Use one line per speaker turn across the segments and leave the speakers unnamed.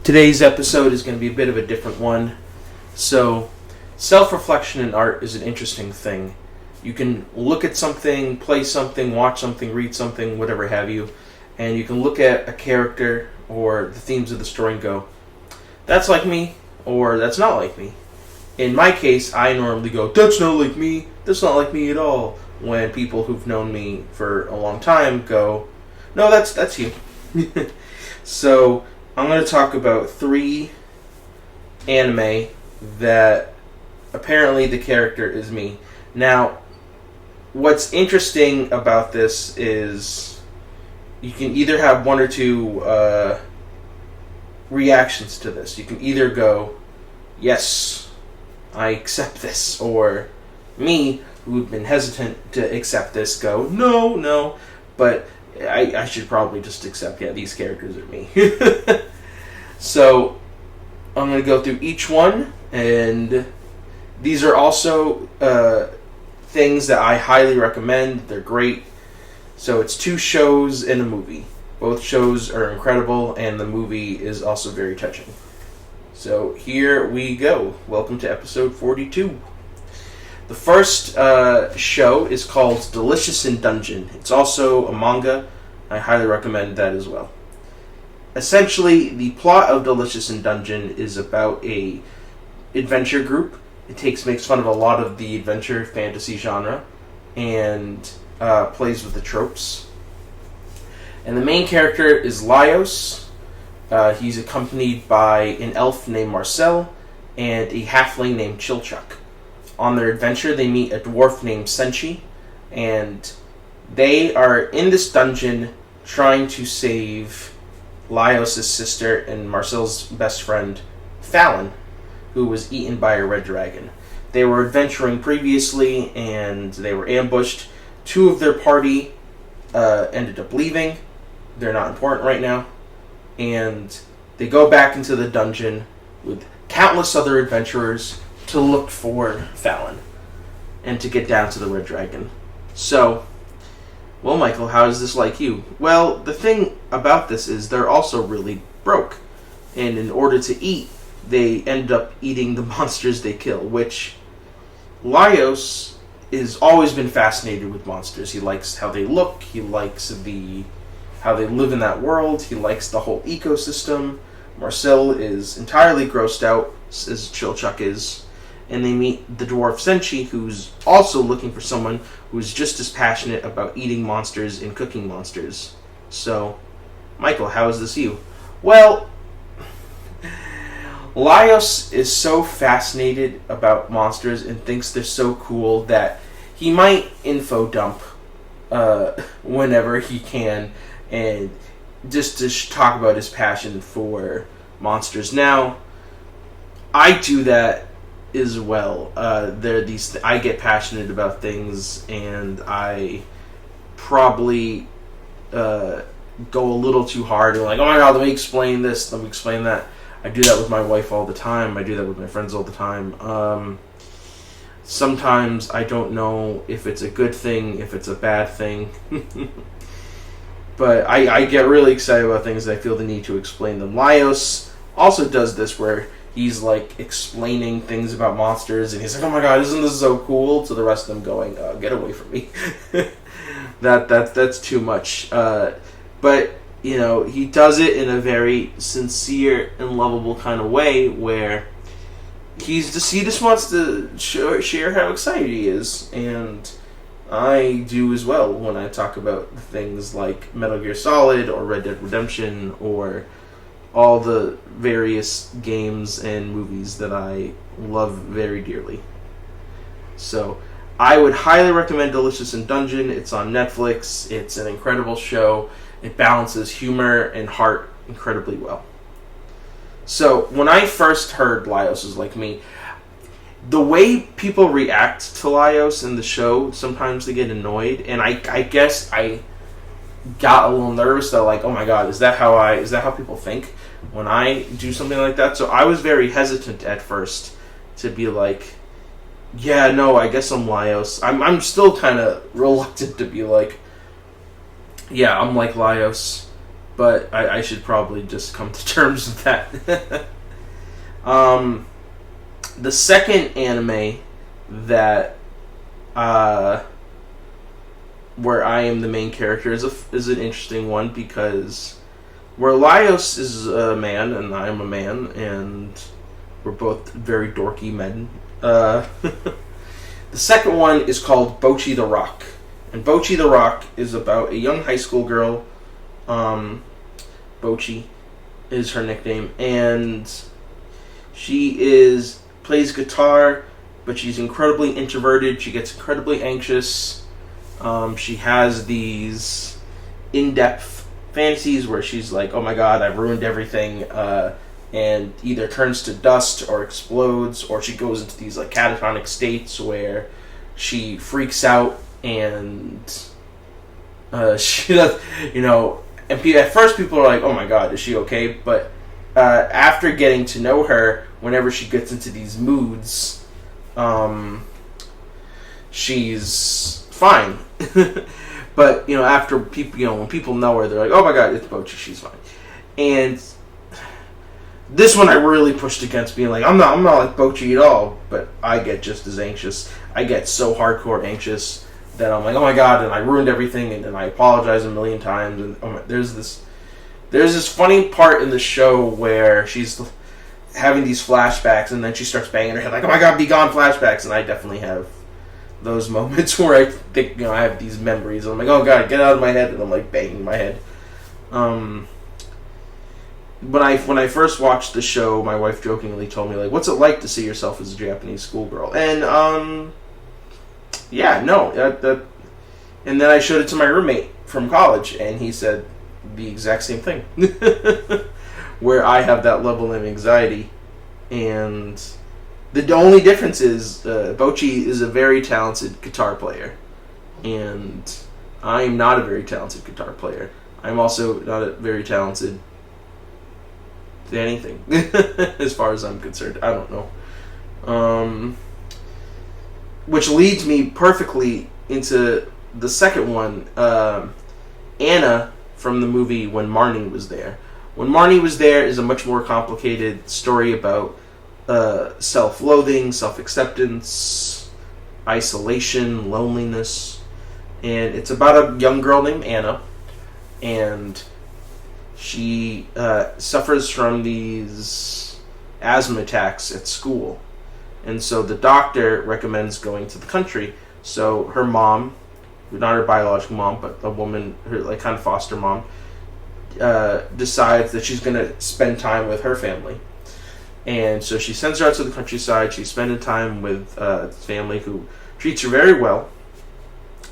Today's episode is going to be a bit of a different one. So, self-reflection in art is an interesting thing. You can look at something, play something, watch something, read something, whatever have you, and you can look at a character or the themes of the story and go, that's like me, or that's not like me. In my case, I normally go, that's not like me, that's not like me at all, when people who've known me for a long time go, no, that's you. So, I'm going to talk about 3 anime that apparently the character is me. Now, what's interesting about this is you can either have one or two reactions to this. You can either go, yes, I accept this, or me, who've been hesitant to accept this, go, no, but I should probably just accept, these characters are me. So, I'm going to go through each one, and these are also things that I highly recommend. They're great. So, it's 2 shows and a movie. Both shows are incredible, and the movie is also very touching. So, here we go. Welcome to episode 42. The first show is called Delicious in Dungeon. It's also a manga. I highly recommend that as well. Essentially, the plot of Delicious in Dungeon is about a adventure group. It makes fun of a lot of the adventure fantasy genre and plays with the tropes. And the main character is Laios. He's accompanied by an elf named Marcel and a halfling named Chilchuck. On their adventure, they meet a dwarf named Senshi, and they are in this dungeon trying to save Laios' sister and Marcel's best friend, Fallon, who was eaten by a red dragon. They were adventuring previously, and they were ambushed. 2 of their party ended up leaving. They're not important right now. And they go back into the dungeon with countless other adventurers to look for Fallon and to get down to the red dragon. So, well, Michael, how is this like you? Well, the thing about this is they're also really broke. And in order to eat, they end up eating the monsters they kill, which Laios has always been fascinated with monsters. He likes how they look, he likes how they live in that world, he likes the whole ecosystem. Marcel is entirely grossed out, as Chilchuck is. And they meet the dwarf Senshi, who's also looking for someone who's just as passionate about eating monsters and cooking monsters. So, Michael, how is this you? Well, Laios is so fascinated about monsters and thinks they're so cool that he might info dump whenever he can, and just to talk about his passion for monsters. Now, I do that as well. I get passionate about things, and I probably go a little too hard and like, oh my god, let me explain this, let me explain that. I do that with my wife all the time. I do that with my friends all the time. Sometimes I don't know if it's a good thing, if it's a bad thing. But I get really excited about things that I feel the need to explain them. Laios also does this where he's like explaining things about monsters, and he's like, "Oh my god, isn't this so cool?" To the rest of them going, "Get away from me." That's too much. But he does it in a very sincere and lovable kind of way, where he just wants to share how excited he is, and I do as well when I talk about things like Metal Gear Solid or Red Dead Redemption or all the various games and movies that I love very dearly. So, I would highly recommend Delicious in Dungeon. It's on Netflix. It's an incredible show. It balances humor and heart incredibly well. So, when I first heard Laios is like me, the way people react to Laios in the show, sometimes they get annoyed, and I guess I got a little nervous that like, oh my god, is that how people think when I do something like that? So I was very hesitant at first to be like, yeah, no, I guess I'm Laios. I'm still kind of reluctant to be like, yeah, I'm like Laios. but I should probably just come to terms with that. The second anime that where I am the main character is an interesting one, because where Laios is a man and I am a man, and we're both very dorky men. The second one is called Bocchi the Rock, and Bocchi the Rock is about a young high school girl. Bocchi is her nickname, and she plays guitar, but she's incredibly introverted. She gets incredibly anxious. She has these in-depth fantasies where she's like, oh my god, I've ruined everything, and either turns to dust or explodes, or she goes into these like catatonic states where she freaks out and she does, and at first people are like, oh my god, is she okay? But after getting to know her, whenever she gets into these moods, she's fine. But after people, when people know her, they're like, oh my god, it's Bocchi, she's fine. And this one I really pushed against, being like, I'm not like Bocchi at all, but I get just as anxious. I get so hardcore anxious that I'm like, oh my god, and I ruined everything, and I apologize a million times. And there's this funny part in the show where she's having these flashbacks, and then she starts banging her head like, oh my god, be gone, flashbacks. And I definitely have those moments where I think, I have these memories, and I'm like, oh god, get out of my head, and I'm like banging my head. When I first watched the show, my wife jokingly told me, like, what's it like to see yourself as a Japanese schoolgirl? And yeah, no, and then I showed it to my roommate from college, and he said the exact same thing. Where I have that level of anxiety, and the only difference is Bocchi is a very talented guitar player, and I am not a very talented guitar player. I'm also not a very talented to anything, as far as I'm concerned. I don't know. Which leads me perfectly into the second one, Anna from the movie When Marnie Was There. When Marnie Was There is a much more complicated story about self-loathing, self-acceptance, isolation, loneliness, and it's about a young girl named Anna, and she suffers from these asthma attacks at school, and so the doctor recommends going to the country. So her mom, not her biological mom, but a woman, her like kind of foster mom, decides that she's going to spend time with her family. And so she sends her out to the countryside. She's spending time with family who treats her very well.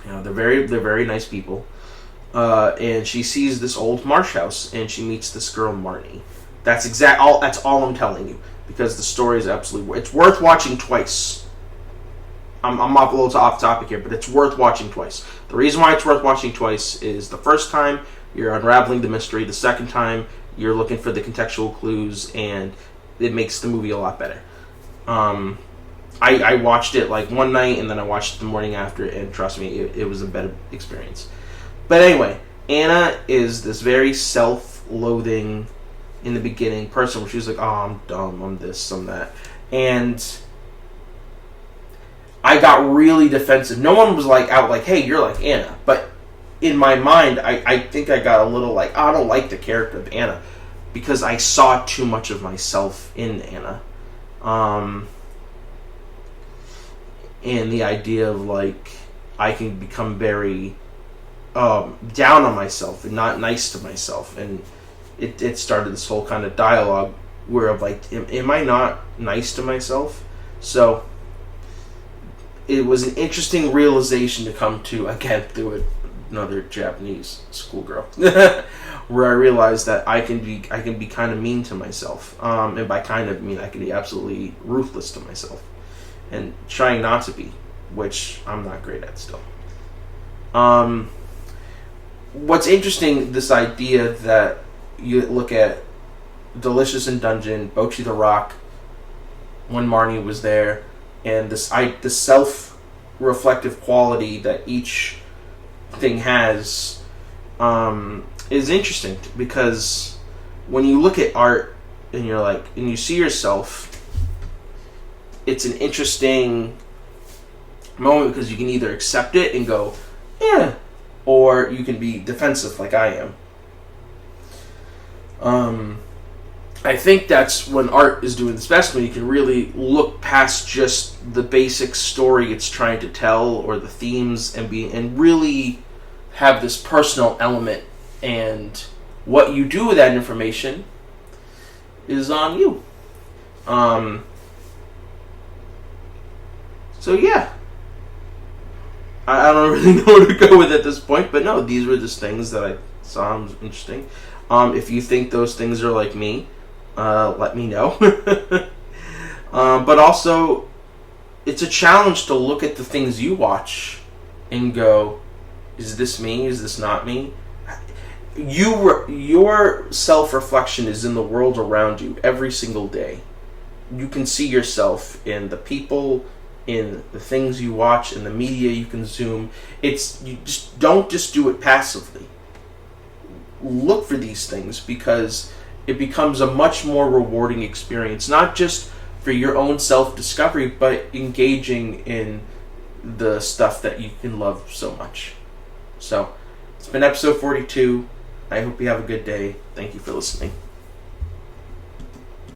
They're very nice people. And she sees this old marsh house, and she meets this girl Marnie. That's all I'm telling you, because the story is absolutely. It's worth watching twice. I'm a little off topic here, but it's worth watching twice. The reason why it's worth watching twice is the first time you're unraveling the mystery. The second time you're looking for the contextual clues, and it makes the movie a lot better. I watched it like one night, and then I watched it the morning after, and trust me, it was a better experience. But anyway, Anna is this very self-loathing, in the beginning, person where she's like, oh, I'm dumb, I'm this, I'm that. And I got really defensive. No one was like out like, hey, you're like Anna. But in my mind, I think I got a little like, I don't like the character of Anna, because I saw too much of myself in Anna. And the idea of like, I can become very down on myself and not nice to myself. And it started this whole kind of dialogue where of like, am I not nice to myself? So it was an interesting realization to come to, again, through another Japanese schoolgirl, where I realized that I can be kind of mean to myself, and by kind of mean I can be absolutely ruthless to myself, and trying not to be, which I'm not great at still. What's interesting, this idea that you look at Delicious in Dungeon, Bocchi the Rock, When Marnie Was There, and this self-reflective quality that each thing has, is interesting because when you look at art and and you see yourself, it's an interesting moment because you can either accept it and go, yeah, or you can be defensive like I am. I think that's when art is doing its best, when you can really look past just the basic story it's trying to tell or the themes and really have this personal element, and what you do with that information is on you. So yeah, I don't really know where to go with it at this point, but no, these were just things that I saw was interesting. If you think those things are like me, let me know. But also, it's a challenge to look at the things you watch and go, is this me? Is this not me? Your self-reflection is in the world around you every single day. You can see yourself in the people, in the things you watch, in the media you consume. You just don't just do it passively. Look for these things because it becomes a much more rewarding experience, not just for your own self-discovery, but engaging in the stuff that you can love so much. So, it's been episode 42. I hope you have a good day. Thank you for listening.